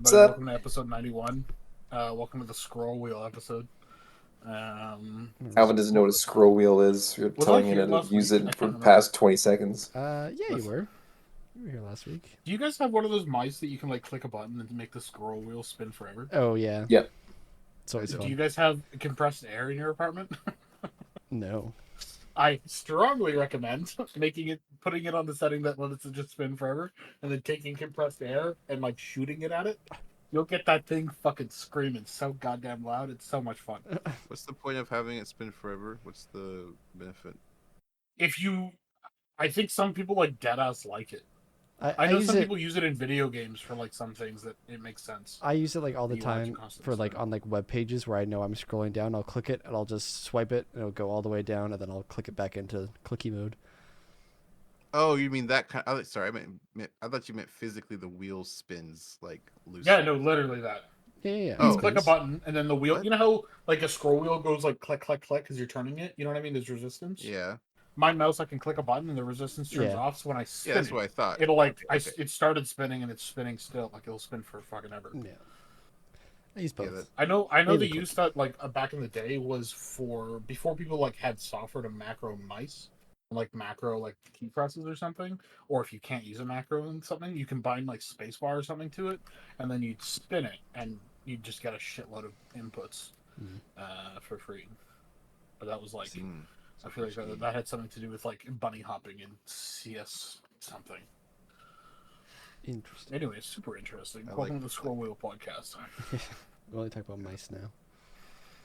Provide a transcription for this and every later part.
everybody. Welcome to episode 91. Welcome to the scroll wheel episode. Alvin doesn't know what a scroll wheel is. You're Was telling I him here to last use week? I it can't for the remember. past 20 seconds. Yeah, you were. You were here last week. Do you guys have one of those mice that you can like click a button and make the scroll wheel spin forever? Oh yeah. Yep. It's always Do fun. you guys have compressed air in your apartment? No. I strongly recommend putting it on the setting that lets it just spin forever, and then taking compressed air and like shooting it at it. You'll get that thing fucking screaming so goddamn loud. It's so much fun. What's the point of having it spin forever? What's the benefit? I think some people like deadass like it. I know some people use it in video games for like some things that it makes sense. I use it like all the time for like on like web pages where I know I'm scrolling down. I'll click it and I'll just swipe it and it'll go all the way down and then I'll click it back into clicky mode. Oh, you mean that kind? Sorry, I thought you meant physically the wheel spins like loose. Yeah, no, literally that. Yeah. You click a button and then the wheel. What? You know how like a scroll wheel goes like click, click, click because you're turning it. You know what I mean? There's resistance. Yeah. My mouse, I can click a button and the resistance turns off. So when I spin, that's what I thought. It'll like it started spinning and it's spinning still. Like it'll spin for fucking ever. Yeah. I use both. Yeah, I know the use that like back in the day was for before people like had software to macro mice, like macro like key presses or something. Or if you can't use a macro in something, you can bind like spacebar or something to it, and then you'd spin it and you'd just get a shitload of inputs for free. But that was like. I feel like that had something to do with like bunny hopping in CS something. Interesting. Anyway, super interesting. Welcome to the Scroll Wheel Podcast. We only talk about mice now.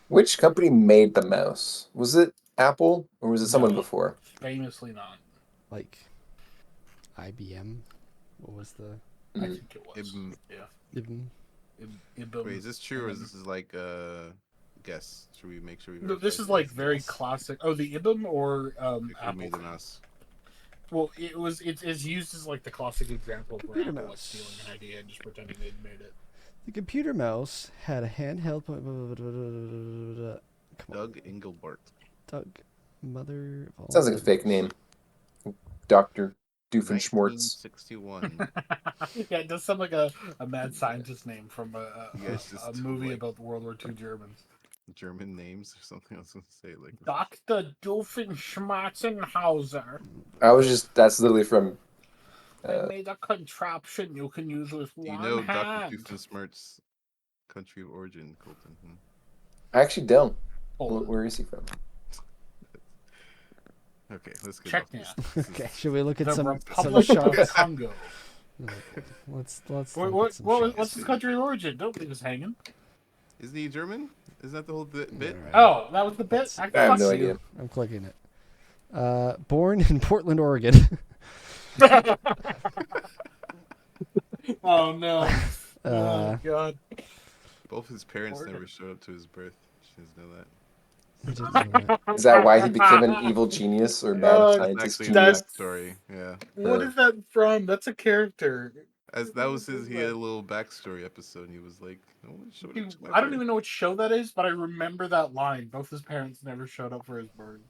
Which company made the mouse? Was it Apple or was it someone before? Famously not. Like IBM? What was the? I think it was. Wait, is this true or is this like guess? Should we make sure we? No, this is like very classic. Oh, the IBM or Apple made the mouse. Well, it's used as like the classic example of Apple like stealing an idea and just pretending they'd made it. The computer mouse had a handheld. Doug Engelbart. Doug, mother. Of all Sounds like a fake name. Dr. Doofenshmirtz. 1961. Yeah, it does sound like a mad scientist name from a movie about World War II Germans. German names or something else to say like Dr. Doofenshmirtzenhauser. That's literally from I made a contraption you can use with one hand. You know Dr. Doofenshmirtz's country of origin, Colton? I actually don't. Where is he from? Okay, let's get Check off this. Okay, should we look at some Republic of Congo. Let's what's his country of origin? Don't leave us hanging. Isn't he German? Isn't that the whole bit? Right. Oh, that was the bit? I have no idea. I'm clicking it. Born in Portland, Oregon. Oh, no. Oh, God. Both his parents never showed up to his birth. She doesn't know that. Is that why he became an evil genius or mad scientist genius? Story, yeah. What is that from? That's a character. That was he had a little backstory episode and he was like, I don't even know what show that is, but I remember that line. Both his parents never showed up for his birth.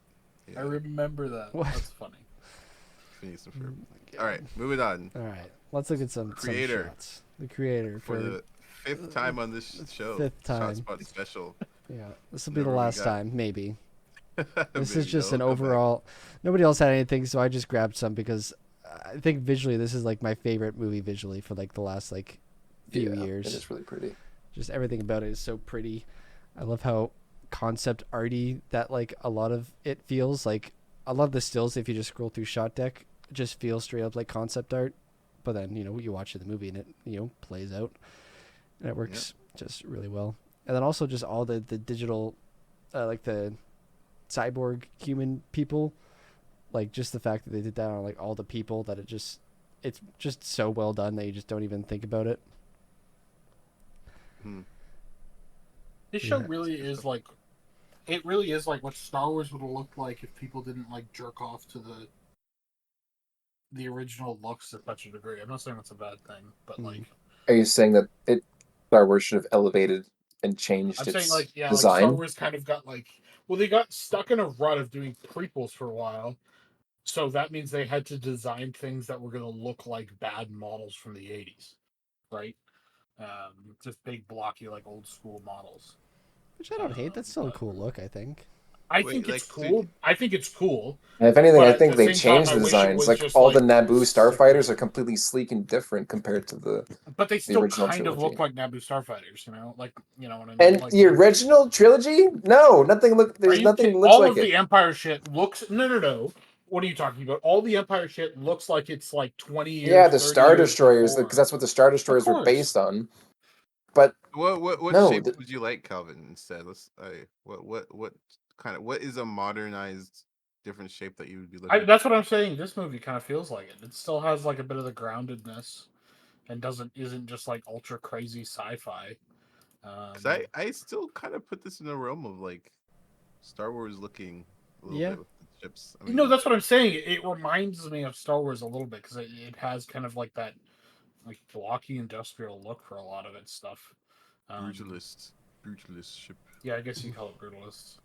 Yeah. I remember that. What? That's funny. All right, moving on. All right, let's look at some shots. The creator for the fifth time on this show. Fifth time. Shotspot special. Yeah, this will be the last time, maybe. This is just an overall. Nobody else had anything, so I just grabbed some because I think visually this is like my favorite movie visually for like the last like few years. It is really pretty. Just everything about it is so pretty. I love how concept arty that like a lot of it feels like. I love the stills. If you just scroll through Shot Deck, it just feels straight up like concept art. But then you watch the movie and it plays out, and it works just really well. And then also just all the digital, like the cyborg human people, like just the fact that they did that on like all the people that it's just so well done that you just don't even think about it. This show really is like, it really is like what Star Wars would have looked like if people didn't like jerk off to the original looks to such a degree. I'm not saying that's a bad thing, but like, are you saying that Star Wars should have elevated and changed its saying like design? Like Star Wars kind of got like, well, they got stuck in a rut of doing prequels for a while, so that means they had to design things that were going to look like bad models from the 80s, right? Just big blocky like old school models. Which I don't hate. That's still a cool look, I think. I Wait, think like, it's so cool. I think it's cool. And if anything, But I at think the they same time, changed I the wish it designs. was Like just all the like Naboo stick starfighters with are it. completely sleek and different compared to the But they still original kind of trilogy. look like Naboo starfighters, you know, like you know what I mean. And Like the original trilogy, no, nothing look. are There's you nothing kidding? looks All like of it. the Empire shit looks no. What are you talking about? All the Empire shit looks like it's like 20 Yeah, years, the 30 Star years Destroyers, because before. that's what the Star Of Destroyers were course. based on. But What no, shape would you like, Calvin? Instead, what is a modernized different shape that you would be looking? That's what I'm saying. This movie kind of feels like it. It still has like a bit of the groundedness, and isn't just like ultra crazy sci-fi. Because I still kind of put this in the realm of like Star Wars looking a little Yeah. bit with the chips. I No, mean, that's what I'm saying. It reminds me of Star Wars a little bit because it has kind of like that like blocky industrial look for a lot of its stuff. brutalist ship. Yeah, I guess you call it brutalists.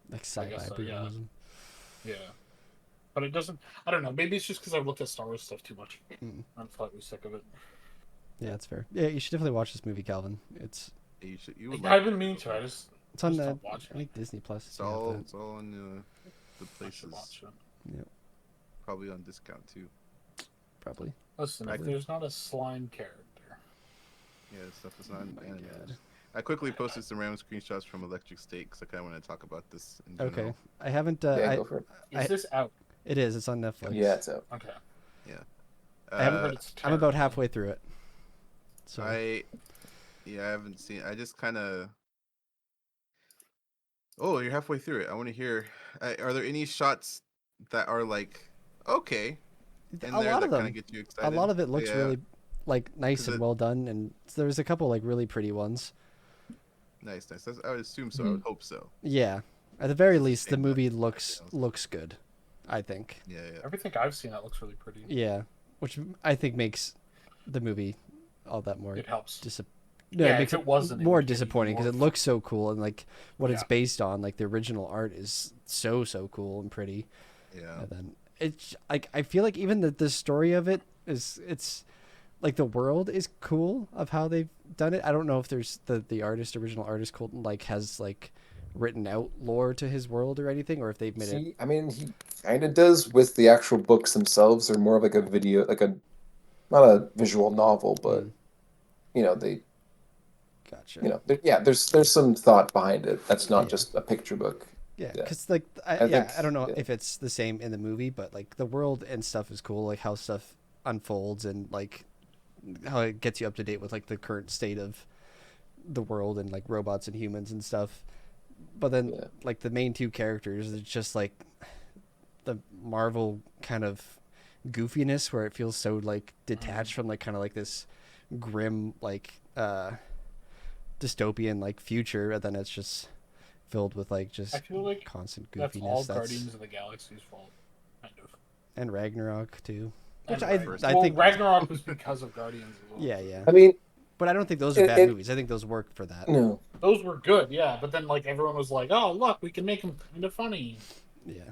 Like I sci-fi guess so, brutalism. yeah. But it doesn't. I don't know. Maybe it's just because I've looked at Star Wars stuff too much. Mm. I'm slightly sick of it. Yeah, that's fair. Yeah, you should definitely watch this movie, Calvin. You would like I've been meaning to. It's on just the don't watch I think Disney Plus. it's you have all that. it's all on the I should places. watch it. Yep, Probably on discount too. probably. Listen, if there's not a slime character, Yeah, stuff is not Oh my animated. God. I quickly posted some random screenshots from Electric State because I kind of want to talk about this in Okay, general. I haven't. yeah, go for it. is this out? It is. It's on Netflix. Yeah, it's out. Okay. Yeah. I haven't heard Uh, it's I'm about terrible. halfway through it. So I haven't seen. I just kind of. Oh, you're halfway through it. I want to hear. Are there any shots that are like okay in a there lot that of kind them. of get you A excited? lot of it looks Yeah. really like nice 'Cause and it- well done, and there's a couple like really pretty ones. Nice. I would assume so. I would hope so. Yeah, at the very It's a least, the shame that movie nothing else. looks good. I think. Yeah, yeah. Everything I've seen that looks really pretty. Yeah, which I think makes the movie all that more It helps. No, Yeah, it makes if it wasn't, it more would get even disappointing because more it looks so cool and like what it's Yeah. based on. Like the original art is so cool and pretty. Yeah. And then it's like I feel like even the story of it it's like the world is cool of how they've done it. I don't know if there's the original artist Colton like has like written out lore to his world or anything, or if they've made it. See, I mean, he kind of does with the actual books themselves. They're more of like a video, like a not a visual novel, but you know they, Gotcha. you know, yeah. There's some thought behind it. That's not Yeah. just a picture book. Yeah, Yeah. because like I I don't know yeah. if it's the same in the movie, but like the world and stuff is cool, like how stuff unfolds and like how it gets you up to date with like the current state of the world and like robots and humans and stuff. But then Yeah. like the main two characters, it's just like the Marvel kind of goofiness where it feels so like detached from like kind of like this grim like dystopian like future, and then it's just filled with like just I feel like constant that's goofiness. all Guardians of the Galaxy's fault, kind of. And Ragnarok too. Which And I well, think Ragnarok was because of Guardians as well. yeah. I mean, But I don't think those are bad it movies. I think those worked for that. no. Those were good, yeah. But then like everyone was like, "Oh, look, we can make them kind of funny." Yeah.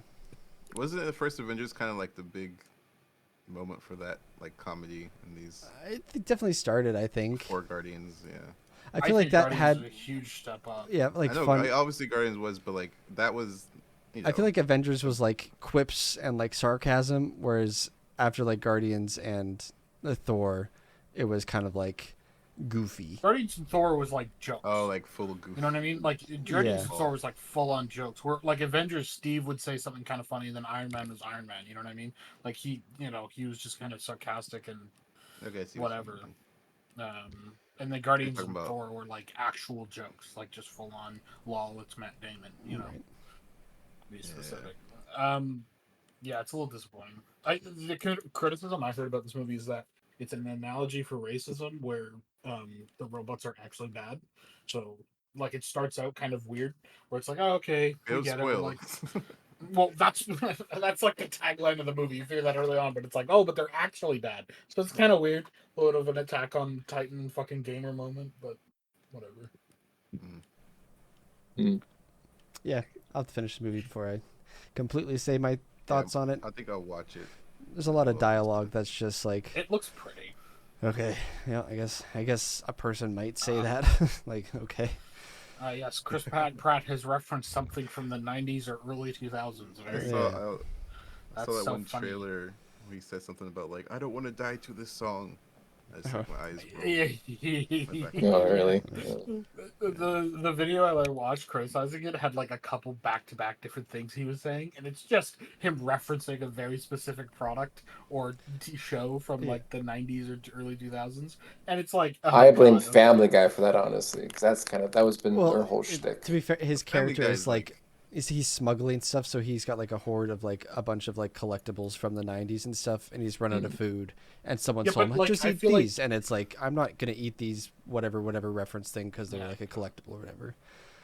Wasn't it the first Avengers kind of like the big moment for that like comedy in these It definitely started, I think. four Guardians? Yeah. I feel like think that Guardians had was a huge step up. yeah, like I know. fun. Obviously, Guardians was, but like that was. You know, I feel like Avengers was like quips and like sarcasm, whereas after like Guardians and Thor, it was kind of like goofy. Guardians and Thor was like jokes. like full of goof. You know what I mean? Like Guardians Yeah. and Thor was like full on jokes. Where like Avengers, Steve would say something kind of funny, and then Iron Man was Iron Man. You know what I mean? Like he was just kind of sarcastic and Okay, I see whatever. What And the Guardians talking and about? Thor were like actual jokes, like just full on lol. It's Matt Damon. You know, Right. to be specific. Yeah, it's a little disappointing. The criticism I heard about this movie is that it's an analogy for racism, where the robots are actually bad. So like it starts out kind of weird, where it's like, oh, okay, we Don't get it. spoil. Like, well, that's that's like the tagline of the movie. You figure that early on, but it's like, oh, but they're actually bad. So it's kind of weird, a little bit of an Attack on Titan fucking gamer moment, but whatever. Yeah, I'll have to finish the movie before I completely say my thoughts on it. I think I'll watch it. There's a lot of dialogue that's just like It looks pretty. Okay. Yeah, I guess a person might say that. Like, okay. Yes, Chris Pratt has referenced something from the '90s or early 2000s. I Very, saw Yeah. I that's saw that so one funny. trailer where he said something about like I don't want to die to this song. I just Uh-huh. like my eyes rolled, went back and Oh, forth. really? The video I watched criticizing it had like a couple back-to-back different things he was saying, and it's just him referencing a very specific product or show from Yeah. like the '90s or early 2000s, and it's like, oh I blame god, okay. Family Guy for that, honestly, because that was been Well, their whole shtick. to be fair, his Family character Guy is is like, is he's smuggling stuff, so he's got like a hoard of like a bunch of like collectibles from the '90s and stuff, and he's run out of food, and someone Yeah, told but him, like just I eat feel like these, and it's like, I'm not gonna eat these whatever reference thing because they're yeah. like a collectible or whatever.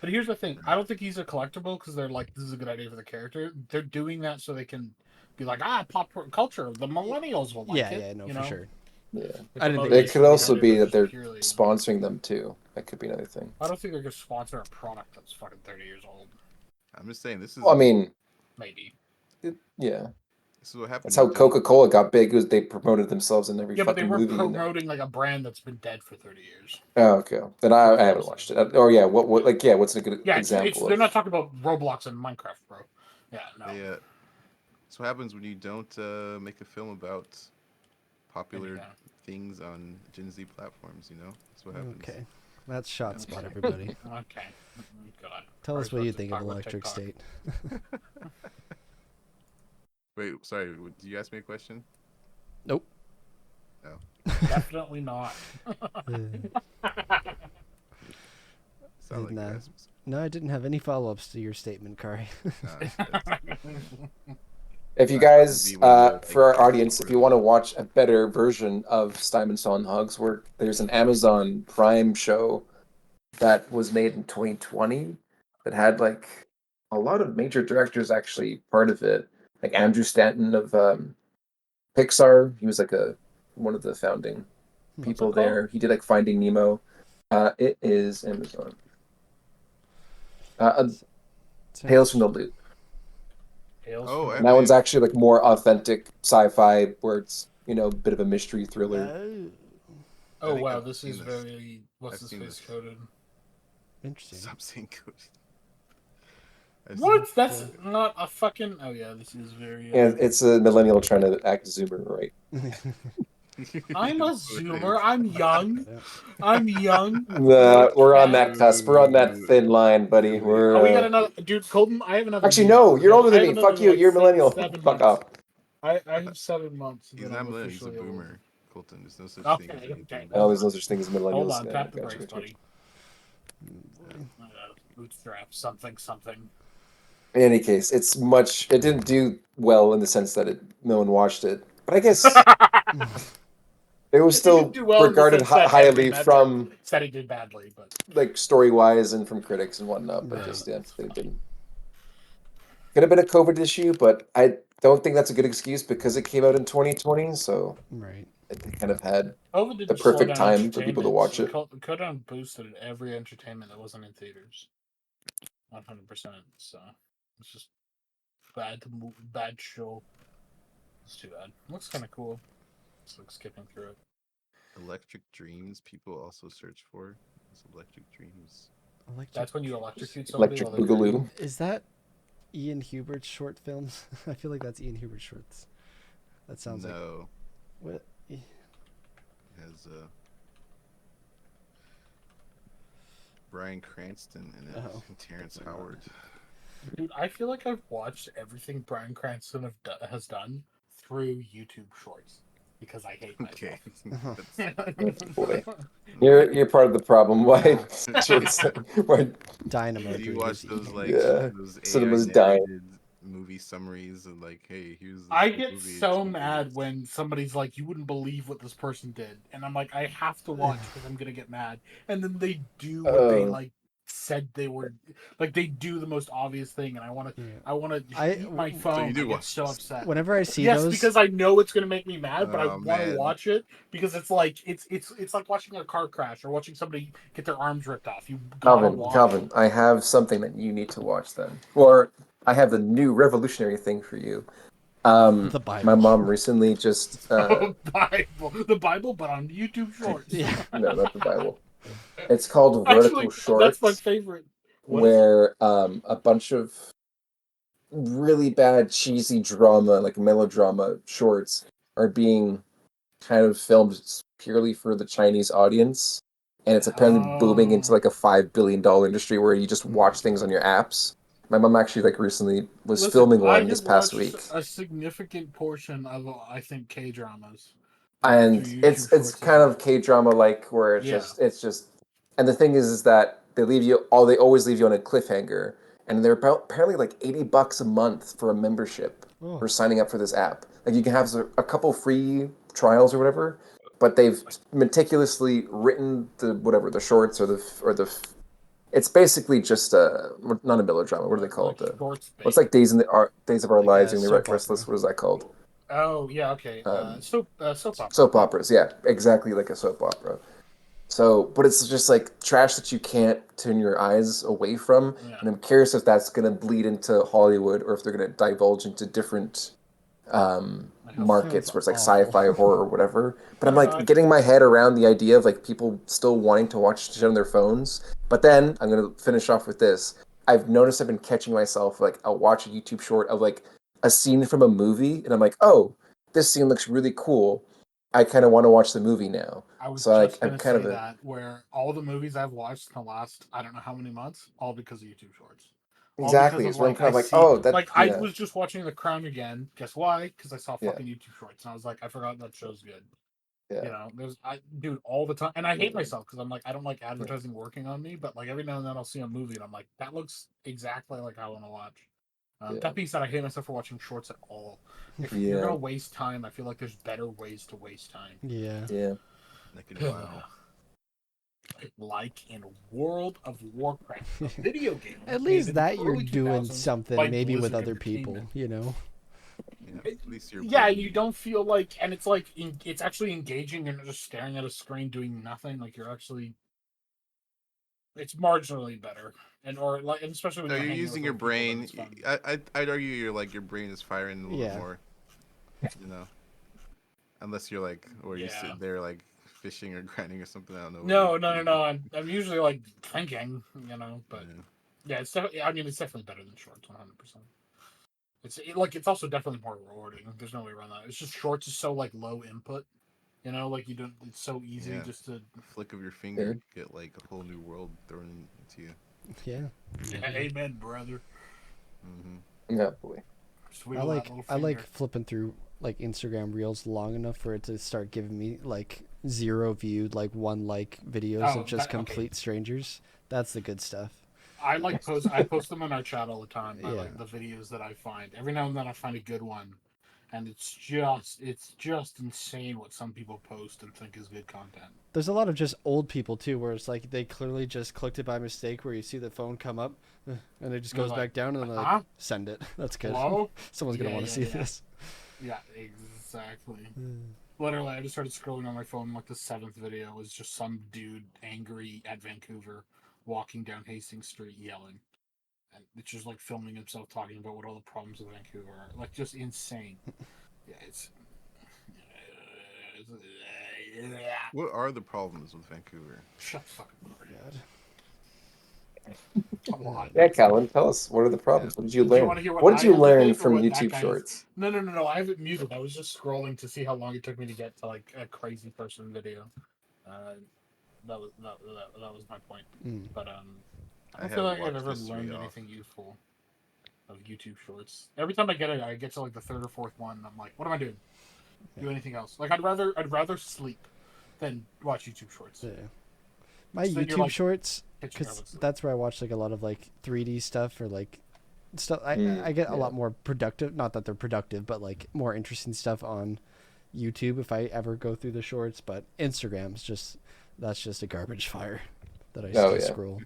But here's the thing: I don't think he's a collectible because they're like, this is a good idea for the character. They're doing that so they can be like, pop culture. The millennials will like Yeah, it. yeah, no, You for know, sure. Yeah, like I the didn't think it it could motivation was also behind it be was that just they're purely. sponsoring them too. That could be another thing. I don't think they're gonna sponsor a product that's fucking 30 years old. I'm just saying this is Well, I mean, Maybe. yeah, this is what happens that's when how you don't. Coca-Cola got big. Was they promoted themselves in every Yeah, but they fucking weren't movie. And promoting like a brand that's been dead for 30 years. oh, okay, then That's I what I'm haven't saying. watched it. Or yeah, what like yeah, what's a good Yeah, it's example they're of? not talking about Roblox and Minecraft, bro. Yeah, no. They That's what happens when you don't make a film about popular Yeah. things on Gen Z platforms. You know, that's what happens. Okay, that's shot spot, everybody. Okay. God. Tell us Probably what you supposed to think of talk about Electric TikTok. State. Wait, sorry. Did you ask me a question? Nope. No. Definitely not. Sound like you asked me. No, I didn't have any follow-ups to your statement, Kari. That's okay. If you I'd rather guys, be one of the like for our crazy audience, if you reporters. want to watch a better version of Simon Sonhog's work, there's an Amazon Prime show that was made in 2020 that had like a lot of major directors actually part of it, like Andrew Stanton of Pixar. He was like a one of the founding What's people it called? there. He did like Finding Nemo. It is Amazon. Tales from the Loop. Tales Oh, from the And that one's Loop. actually like more authentic sci-fi, where it's a bit of a mystery thriller. I Oh think wow, I've this seen is this. very what's I've his seen face this. coded. Interesting. Stop saying good. I've seen What? That's not a fucking. Oh yeah, this is very. And it's a millennial trying to act zoomer, right? I'm a That's what it zoomer. is. I'm young. Yeah. I'm young. We're on Okay. that cusp. We're on that thin line, buddy. Oh, we got We're another dude, Colton. I have another actually year. no. You're Okay, older I than have me. another Fuck you. like You're a millennial. seven Fuck months. off. I have 7 months, and He's then not I'm a millennial. He's a officially old. boomer, Colton. There's no such thing as Okay, a okay. boomer. Oh, Hold there's no on. such thing as Hold millennials. on. Yeah, Tap the gotcha, brakes, gotcha. buddy. Bootstrap something something. In any case, it's much. It didn't do well in the sense that no one watched it. But I guess it was It didn't still do well in the regarded sense that every highly metric from said it did badly, but like story wise and from critics and whatnot. But Right. just yeah, they didn't. Could have been a COVID issue, but I don't think that's a good excuse because it came out in 2020. So Right. it kind of had COVID the didn't slow perfect down time for people to entertainment. watch So it. COVID boosted every entertainment that wasn't in theaters. 100%. So it's just bad show. It's too bad. Looks kind of cool. Just like skipping through it. Electric Dreams. People also search for. It's Electric Dreams. That's when you electrocute somebody Electric while they're dreaming. Boogaloo. Is that Ian Hubert's short films? I feel like that's Ian Hubert's shorts. That sounds like No, what? it has Bryan Cranston in it Oh. and Terrence Howard. Dude, I feel like I've watched everything Bryan Cranston has done through YouTube Shorts because I hate Okay. myself. Boy, you're part of the problem. Why? Why? Dynamo Do you dude watch is those eating. like Yeah, those AI cinema's dying. narrated movie summaries and like, hey, here's this I whole get movie in so 2 minutes. mad when somebody's like, "You wouldn't believe what this person did," and I'm like, "I have to watch because I'm gonna get mad." And then they do what they Oh, like said they were, like they do the most obvious thing, and I want to, Yeah. I want to I eat my So you phone. I do get watch so this. upset. whenever I see Yes, those, because I know it's gonna make me mad, but I Oh want to man. watch it because it's like it's like watching a car crash or watching somebody get their arms ripped off. You gotta watch it. Calvin, I have something that you need to watch then, or I have the new revolutionary thing for you. The Bible. My mom recently just The Bible, but on YouTube Shorts. Yeah. no, not the Bible. It's called Vertical Actually, that's my Shorts, favorite. What is it? where a bunch of really bad cheesy drama, like melodrama shorts, are being kind of filmed purely for the Chinese audience, and it's apparently booming into Oh. like a $5 billion industry where you just watch things on your apps. My mom actually like recently was Listen, filming I one this have past watched week, a significant portion of, I think, K dramas through and YouTube it's Shorts as kind of well. K drama like where Yeah. it's just, and the thing is that they always leave you on a cliffhanger, and they're about apparently like $80 a month for a membership Oh. for signing up for this app. Like you can have a couple free trials or whatever, but they've meticulously written the shorts or the. It's basically just not a melodrama. What do they call Like it? shorts What's bait. like Days of Our Like Lives a and the soap Restless. opera. What is that called? Oh yeah, okay. Um, Soap opera. Soap operas, yeah, exactly like a soap opera. So, but it's just like trash that you can't turn your eyes away from. Yeah. And I'm curious if that's going to bleed into Hollywood or if they're going to divulge into different I hope so. Sounds markets where it's like awful. sci-fi, horror, or whatever. But I I'm don't know. like getting my head around the idea of like people still wanting to watch shit on their phones. But then I'm going to finish off with this. I've noticed I've been catching myself like I'll watch a YouTube short of like a scene from a movie, and I'm like, oh, this scene looks really cool. I kind of want to watch the movie now. I was So like just I'm gonna kind say of a that where all the movies I've watched in the last I don't know how many months, all because of YouTube Shorts. All because exactly. of It's where I'm like kind I of like, see oh, that like I yeah, was just watching The Crown again. Guess why? Because I saw yeah, fucking YouTube Shorts and I was like, I forgot that show's good. yeah, There's I dude all the time, and I hate myself because I'm like I don't like yeah, advertising working on me, but like every now and then I'll see a movie and I'm like that looks exactly like I want to watch. yeah, That being said, I hate myself for watching shorts at all. If you're yeah, gonna waste time, I feel like there's better ways to waste time. Yeah. yeah. Like in WoW. Like in World of Warcraft, a video game At made least in the that you're early doing 2000s by something, maybe with Blizzard other people, Entertainment. you know? Yeah, at least you're Yeah, building. you don't feel like, and it's like it's actually engaging. You're not just staring at a screen doing nothing. Like you're actually, it's marginally better, and or like, and especially when So you're you're hanging with using your other people, then brain. it's fun. I'd argue your brain is firing a little bit Yeah. more. You know, unless you're like, or you Yeah. sit there like fishing or grinding or something. I don't know what No, you're no, no, doing. no. I'm usually like thinking, but Yeah. yeah, it's definitely. I mean, it's definitely better than shorts, 100%. Like it's also definitely more rewarding. There's no way around that. It's just shorts is so like low input. Like you don't. It's so easy Yeah. just to. Flick of your finger, Sure. get like a whole new world thrown into you. Yeah. Amen, brother. Hmm. Yeah, boy. Wiggle that little I like finger. flipping through like Instagram reels long enough for it to start giving me like 0 viewed, like 1 like videos of Oh, just that okay. complete strangers. That's the good stuff. I post them on our chat all the time. I Yeah. like the videos that I find. Every now and then I find a good one, and it's just insane what some people post and think is good content. There's a lot of just old people too, where it's like they clearly just clicked it by mistake, where you see the phone come up, and it just And they're goes like, back down, and then like huh? send it. That's good. Hello? Someone's gonna Yeah, want to yeah, see yeah. this. Yeah, exactly. Literally, I just started scrolling on my phone. Like the 7th video was just some dude angry at Vancouver, walking down Hastings Street yelling, and it's just like filming himself talking about what all the problems of Vancouver are. Like just insane. Yeah, it's. What are the problems with Vancouver? Shut the fucking word. God. A lot. Yeah, Calvin, tell us what are the Yeah. problems? What did you Do you learn? want to hear what What did I you have to learn think or from what that YouTube guy has? Shorts? No, no, no, no. I have it muted. I was just scrolling to see how long it took me to get to like a crazy person video. Uh, that was my point. Mm. But I I don't feel have like I've watched ever history learned off. anything useful of YouTube Shorts. Every time I get it, I get to like the 3rd or 4th one, and I'm like, what am I doing? Do anything else? Like I'd rather sleep than watch YouTube Shorts. Yeah. My So then you're YouTube like shorts, pitching because sleep. that's where I watch like a lot of like 3D stuff or like stuff. I get a Yeah. lot more productive. Not that they're productive, but like more interesting stuff on YouTube if I ever go through the shorts. But Instagram's that's just a garbage fire that I Oh still yeah. scroll.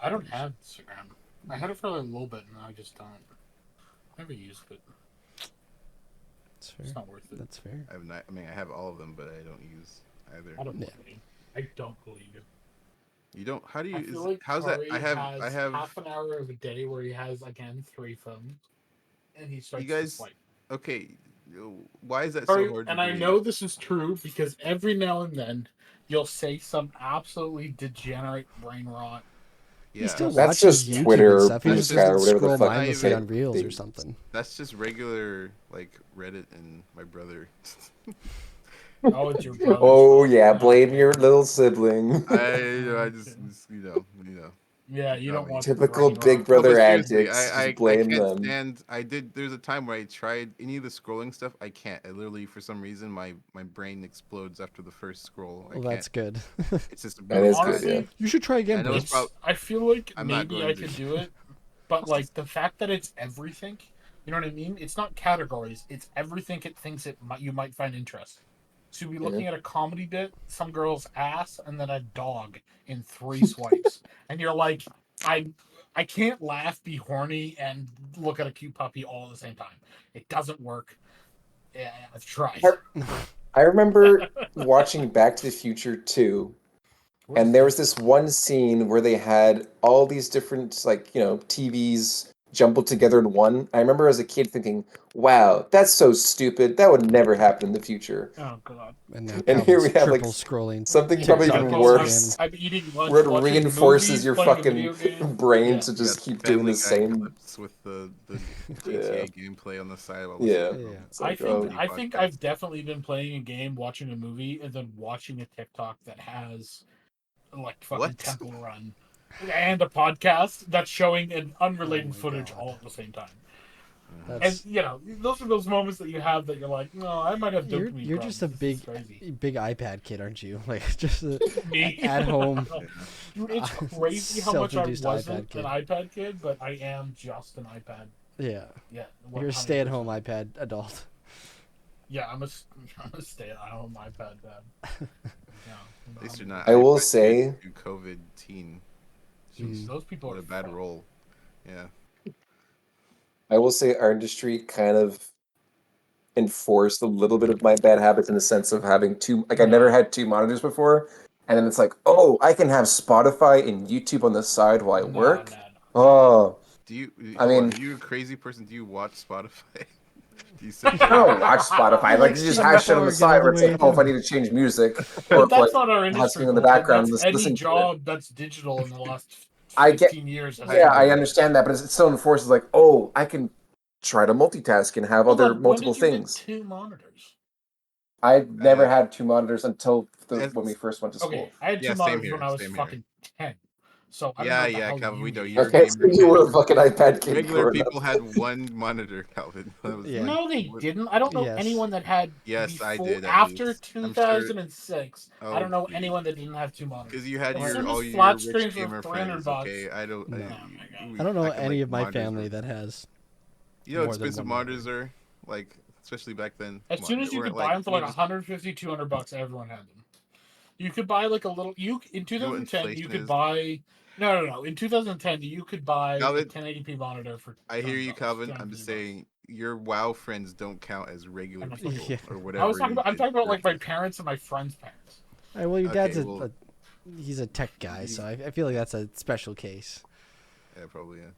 I don't have Instagram. I had it for a little bit, and I just don't. Never used it. That's fair. It's not worth it. That's fair. I have not. I mean, I have all of them, but I don't use either. I don't Yeah. believe you. I don't believe you. You don't? How do you? I feel like How's that? Kari I has have. half an hour of a day where he has again 3 phones, and he You starts to guys. swipe. Okay, why is that so Sorry, hard to and I believe? know this is true because every now and then you'll say some absolutely degenerate brain rot. He Yeah, still That's watches just YouTube and Twitter, stuff. He Blue that's just Sky, just or doesn't whatever the scroll fuck not mindlessly they, on Reels or they something. that's just regular like Reddit and my brother. Oh, it's your brother's Oh fault. yeah, blame Okay. your little sibling. I just Okay. Yeah, you you got don't me. want Typical brain Big rot. No, but Brother seriously, antics. Just I blame can't them. stand. I did. There's a time where I tried any of the scrolling stuff. I can't. I literally, for some reason, my brain explodes after the first scroll. I Well, can't. that's good. It's just That really is good, bad. yeah. Honestly, You should try again, I know bro. it's probably. I feel like I'm not maybe going I to. could do it, but like the fact that it's everything, you know what I mean? It's not categories. It's everything it thinks you might find interesting. So you'll be Yeah. looking at a comedy bit, some girl's ass, and then a dog in 3 swipes, and you're like, I I can't laugh, be horny, and look at a cute puppy all at the same time. It doesn't work. Yeah, I've tried. I remember watching Back to the Future 2, What is and there was this this one? one scene where they had all these different, like, TVs jumbled together in one. I remember as a kid thinking, wow, that's so stupid. That would never happen in the future. Oh god. And now And here Calvin's we have, like, triple scrolling something Yeah, probably yeah. TikTok even and Well, worse, Instagram. I'm eating where lunch, it watching reinforces movies, your playing a fucking video game. brain Yeah. to You got just keep doing Family the Guy same. clips with the Yeah. GTA gameplay on the side while listening Yeah. to Yeah. It's I like, think oh, comedy I think podcast. I've definitely been playing a game, watching a movie, and then watching a TikTok that has like fucking What? Temple Run and a podcast that's showing an Oh unrelated my footage god. all at the same time. And That's those are those moments that you have that you're like, no, I might have dopamine you're just problems. a This is crazy. big iPad kid, aren't you? Like just Me at home Dude, it's crazy how much I self-induced wasn't iPad an kid. iPad kid, but I am just an iPad. Yeah. Yeah, You're a 100%. stay-at-home iPad adult. Yeah, I'm a stay-at-home iPad dad. Yeah, At least you're 100%. not I will iPad kid say, to COVID teen. Jeez, Mm. those people What are a bad fucked. role. Yeah. our industry kind of enforced a little bit of my bad habits in the sense of having two, like I never Yeah. had two monitors before, and then it's like, oh, I can have Spotify and YouTube on the side while I Nah, work. nah, Oh, Do you I hold on? mean, Are you a crazy person? Do you watch Spotify? Do you sit I there and don't watch? watch He Spotify. Like, likes you just taking the have shit on the shower, get out side of the where it's like, way. oh, if I need to change music, or But if like that's not our have industry, something in the Colton. background, That's just any listening to it. job that's digital in the last I get, 15 years has I yeah, had I agree. monitors. understand that, but it still enforces like, oh, I can try to multitask and have Hold other on, when multiple did you get things. 2 monitors? I never Uh, had two monitors until when we it's, first went to Okay, school. I had two yeah, same monitors when here. I was Same here. fucking 10. So I don't know Yeah, what the yeah, hell Calvin. you We know need. you're a Okay, so gamer you kid. were a fucking iPad kid Regular growing up. people had one monitor, Calvin. That was Yeah. like, No, they what? didn't. I don't know Yes. anyone that had Yes, I before, did at after least. I'm sure. 2006. I Oh, don't know please. anyone that didn't have 2 monitors. Because you had As Well, soon as all flat your rich screens were gamer 300 friends. bucks. Okay, I don't. No. Oh my god. I don't know Acting any like of my monitors family were. that has You know how more than expensive one monitors monitor. are, like especially back then. As Come soon on, they as you weren't could buy like them for you like just. 150, 200 bucks, everyone had them. You could buy like a little. You in You know what 2010, you inflation could is? buy. No, no, no. In 2010, you could buy a Calvin, 1080p monitor for I hear 200 you, bucks, Calvin. I'm just 250 bucks. saying your WoW friends don't count as regular I'm not fucking. people Yeah. or I was whatever talking you about. I'm did talking about like my versus. parents and my friends' parents. All right, well, your dad's Okay, well, he's a tech guy, so he's I feel like that's a special case. yeah, probably yeah.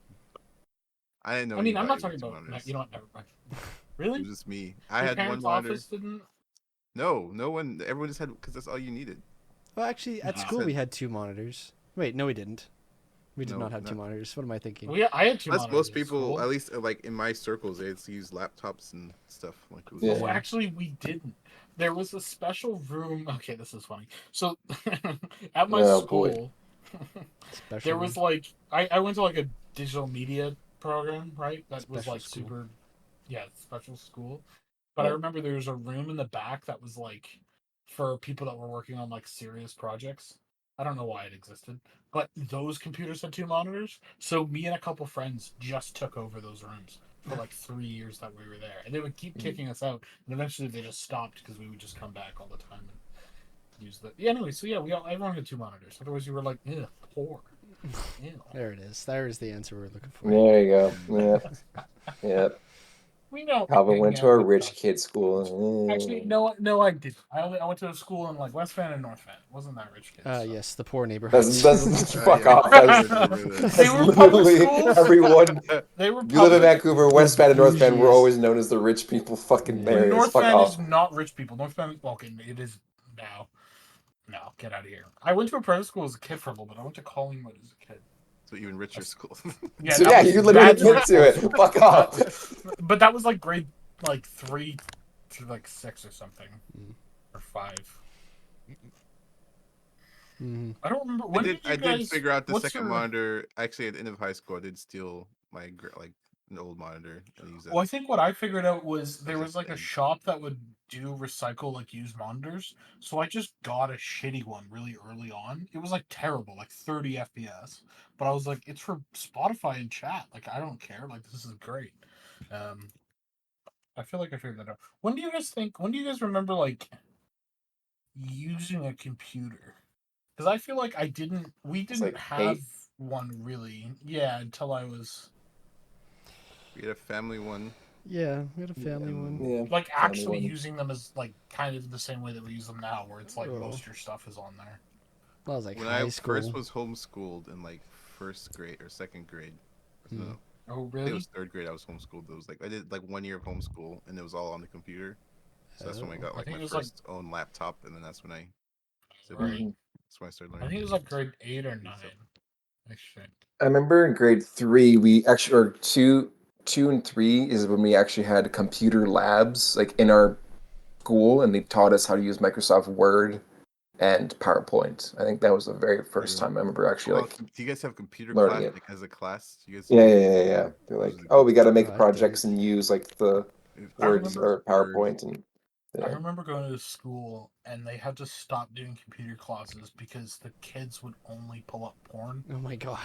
I didn't know I mean, I'm not anybody talking with two about. monitors. You know what? Never mind. It Really? was just me. I Your had one parents' monitor. office didn't? No, no one. Everyone just had because that's all you needed. Well, actually, You at Nah. just school we had had two monitors. Wait, no, we didn't. We did no, not have two not. monitors. What am I thinking? Well, yeah, I had two Plus, monitors most at people, school. at least like in my circles, they had to use laptops and stuff. Like it was Yeah. just Oh, actually, we didn't. There was a special room. Okay, this is funny. So, at my Oh boy. school, Special there room. was like I went to like a digital media program, right? That was Special like school. super, yeah, special school. But I Yeah. remember there was a room in the back that was like for people that were working on like serious projects. I don't know why it existed, but those computers had 2 monitors. So me and a couple friends just took over those rooms for like 3 years that we were there, and they would keep kicking us out. And eventually they just stopped because we would just come back all the time and use the. Yeah, anyway, so yeah, everyone had 2 monitors. Otherwise, you were like, ew, poor. Ew. There it is. There is the answer we're looking for. There you go. Mm. Yeah. Yeah. We don't Calvin hang went to out a with rich Dutch. kid school. Actually, no, I didn't. I went to a school in like West Van and North Van. It wasn't that rich kids. So. Yes, the poor That's neighborhoods. fuck Yeah, off. I That's, remember that. They that's were public literally schools. everyone. They were You live in public. Vancouver, West Van and North Van. We're bougiest. always known as the rich people fucking Yeah. areas. North Fuck Van off. is not rich people. North Van, okay, it is now. No, get out of here. I went to a private school as a kid for a little bit. I went to Collingwood as a kid. So even richer school. Yeah, So that yeah, was, you literally that's admit to it. Fuck off. But that was like grade like 3 to like 6 or something, or 5. Mhm. I don't remember. When did you I did guys? figure out the what's second your- monitor. Actually, at the end of high school, I did steal my like an old monitor and use that. Well, I think what I figured out was there As was like a thing. shop that would do recycle like used monitors. So I just got a shitty one really early on. It was like terrible, like 30 FPS. But I was like, it's for Spotify and chat. Like I don't care. Like this is great. Um, I feel like I figured that out. When do you guys think? When do you guys remember like using a computer? Because I feel like I didn't. We It's didn't like have 8. one really. Yeah, until I was We had a family one. Yeah, we had a family one. Yeah. like family actually one. using them as like kind of the same way that we use them now, where it's like Oh. most of your stuff is on there. That was like When high I school. first was homeschooled in like first grade or second grade. Hmm. No, Oh I think really? it was third grade. I was homeschooled. It was like I did like 1 year of homeschool, and it was all on the computer. So that's when I Oh. got I like think my it was, like- first own laptop, and then that's when I. Right. Mhm. That's when I started I learning. think it was like grade 8 or 9. Actually, I remember in grade 3, we actually, or 2 and 3 is when we actually had computer labs, like in our school, and they taught us how to use Microsoft Word and PowerPoint. I think that was the very first Yeah. time I remember actually like Do you guys have computer learning class it. like as a class? You guys. Yeah, yeah, yeah, yeah. They're like, Those are the oh, good we got to Oh, make I projects didn't. and use like the I Words remember. or PowerPoint, and I yeah. remember going to school and they had to stop doing computer classes because the kids would only pull up porn. Oh my god.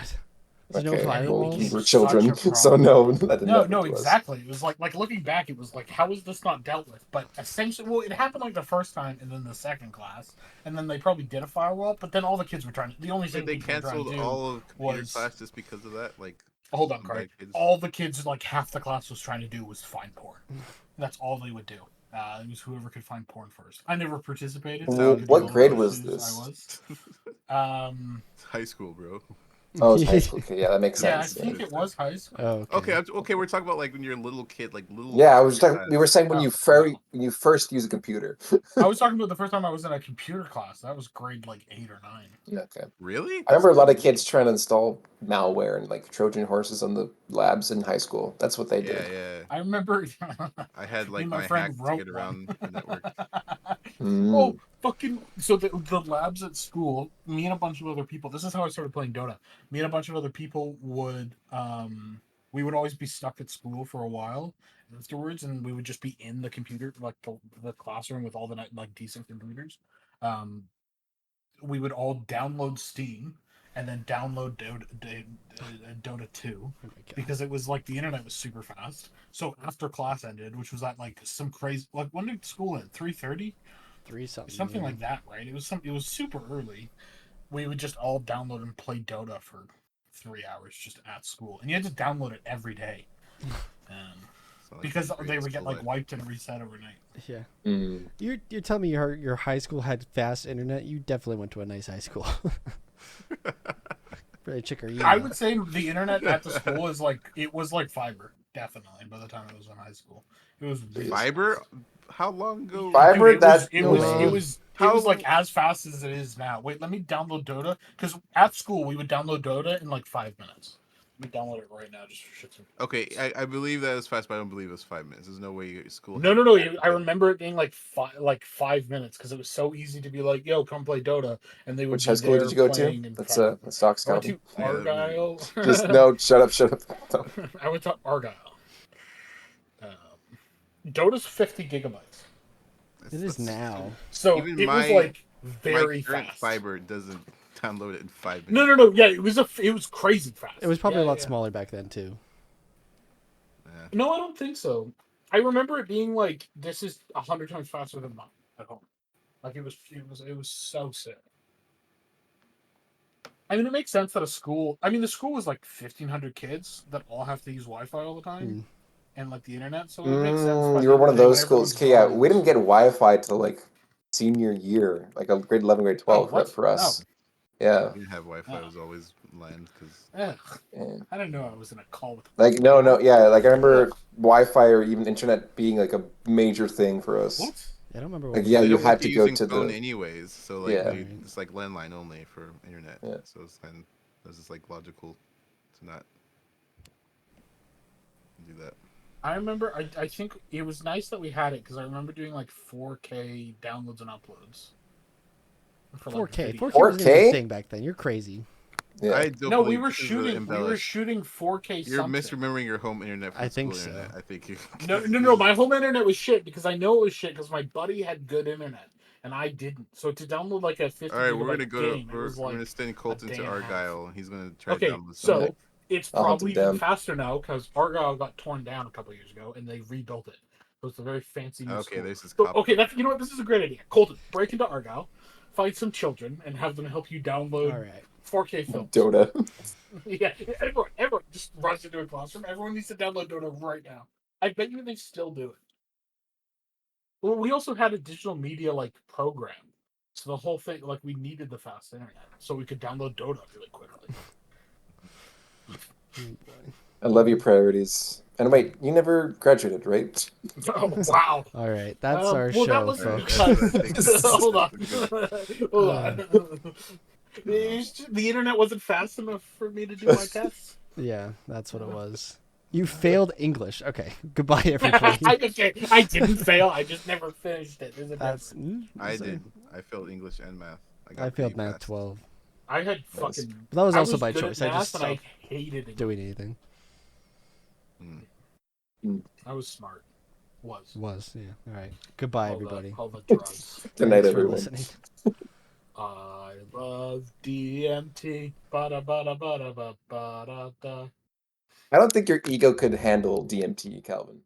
There's no Okay, And it well, we became firewalls. were such children, a so problem. no, that didn't No, happen no, to us. exactly. It was like looking back, it was like, how is this not dealt with? But essentially, well, it happened like the first time and then the second class, and then they probably did a firewall. But then all the kids were trying to. The only thing They people were trying to canceled do all of computer was class just because of that. Like, hold on, some Craig. bad kids. All the kids, like half the class, was trying to do was find porn. That's all they would do. It was whoever could find porn first. I never participated. So Well, I could what do all grade the was issues I this? was. It's high school, bro. Oh, it's high school. Okay, yeah, that makes Yeah, I sense. think it was high school. Oh, Okay, okay. okay. We're talking about like when you're a little kid, like little. Yeah, I was talking. class. We were saying when Oh, you first use a computer. I was talking about the first time I was in a computer class. That was grade like 8 or 9. Okay. Really? I remember a lot of kids trying to install malware and like Trojan horses on the labs in high school. That's what they Yeah, did. yeah. I remember. I had me like and my my friend hack to wrote get around one. the network. Oh, fucking! So the labs at school, me and a bunch of other people. This is how I started playing Dota. Me and a bunch of other people would we would always be stuck at school for a while afterwards, and we would just be in the computer, like the classroom with all the like decent computers. Um, we would all download Steam and then download Dota 2 Oh my god. because it was like the internet was super fast. So after class ended, which was at like some crazy, like when did school end? 3:30, 3 something. something yeah. like that, right? It was super early. We would just all download and play Dota for 3 hours just at school, and you had to download it every day. Because they would get like wiped and reset overnight. Yeah. Mm. You're telling me your high school had fast internet? You definitely went to a nice high school. Really, chick, are you? I would say the internet at the school is like it was like fiber, definitely. By the time I was in high school, it was really Fiber? fast. How long ago? Fiber? Dude, it No was way. it was How- like as fast as it is now. Wait, let me download Dota because at school we would download Dota in like 5 minutes. Let me download it right now just for shits and Okay, I believe that is fast, but I don't believe it was 5 minutes. There's no way your school. No, had no, no. that. I remember it being like 5 minutes because it was so easy to be like, "Yo, come play Dota," and they would Which be high school there did you go to? playing in That's front of me. Sox I went Calvin. to Argyle. Just no, shut up, shut up. No. I went to Argyle. Dota's 50 gigabytes, It is now. so Even it was my- like My very current fast. fiber doesn't download it in 5 minutes. No, no, no. Yeah, it was crazy fast. It was probably Yeah, a lot yeah. smaller back then too. Yeah. No, I don't think so. I remember it being like this is 100 times faster than mine at home. Like it was so sick. I mean, it makes sense that a school. I mean, the school was like 1,500 kids that all have to use Wi-Fi all the time. and like the internet, so it would make sense. By You the were end one of of the day, when those schools. everyone's Okay, yeah, we grind. didn't get Wi-Fi till like senior year, like a grade 11, grade Oh, 12 what? for us. Yeah. We didn't have Wi-Fi. It Oh. was always land because Ugh. Yeah. I didn't know I was in a call with. Like no, yeah. Like I remember Ugh. Wi-Fi or even internet being like a major thing for us. What? I don't remember Like when we yeah, they got you don't want had it. you to go using to phone the anyways. So like yeah. we Right. it's like landline only for internet. Yeah. So it's kind this is like logical to not do that. I remember. I think it was nice that we had it because I remember doing like 4K downloads and uploads for like 4K. video. 4K wasn't even a 4K? thing back then. You're crazy. Yeah. I don't No, we believe were this is really shooting. We were embellished. shooting 4K You're something. misremembering your home internet from I think school so. internet. I think you. No. My home internet was shit because I know it was shit because my buddy had good internet and I didn't. So to download like a 50 All right, we're gonna gigabyte go to game, it was we're like gonna send a Colton day to and a half. Argyle. He's gonna try to Okay, download so something. it's I'll hunt probably them even down. faster now because Argyle got torn down a couple years ago and they rebuilt it. So it's a very fancy new Okay, school. there's this So, cop. okay, that's what this is a great idea. Colton, break into Argyle, find some children, and have them help you download All right. 4K films. Dota. Yeah, everyone just runs into a classroom. Everyone needs to download Dota right now. I bet you they still do it. Well, we also had a digital media like program, so the whole thing like we needed the fast internet so we could download Dota really quickly. Oh, boy. I love your priorities. And wait, you never graduated, right? Oh wow! All right. That's our Well, that show, was folks. because hold on, hold Uh, on. The internet wasn't fast enough for me to do my tests. Yeah, that's what it was. You failed English. Okay. Goodbye, everybody. I didn't fail. I just never finished it. There's a That's. difference. I did. I failed English and math. I got I failed pretty math fast. 12. I had Nice. fucking. But that was I also was by good choice. at I math, just and I stopped hated it. doing anything. I was smart. Was. Yeah. All right. Goodbye, everybody. All the drugs. Good night, Thanks for everyone. listening. I love DMT. Ba-da, ba-da, ba-da, ba-da, da. I don't think your ego could handle DMT, Calvin.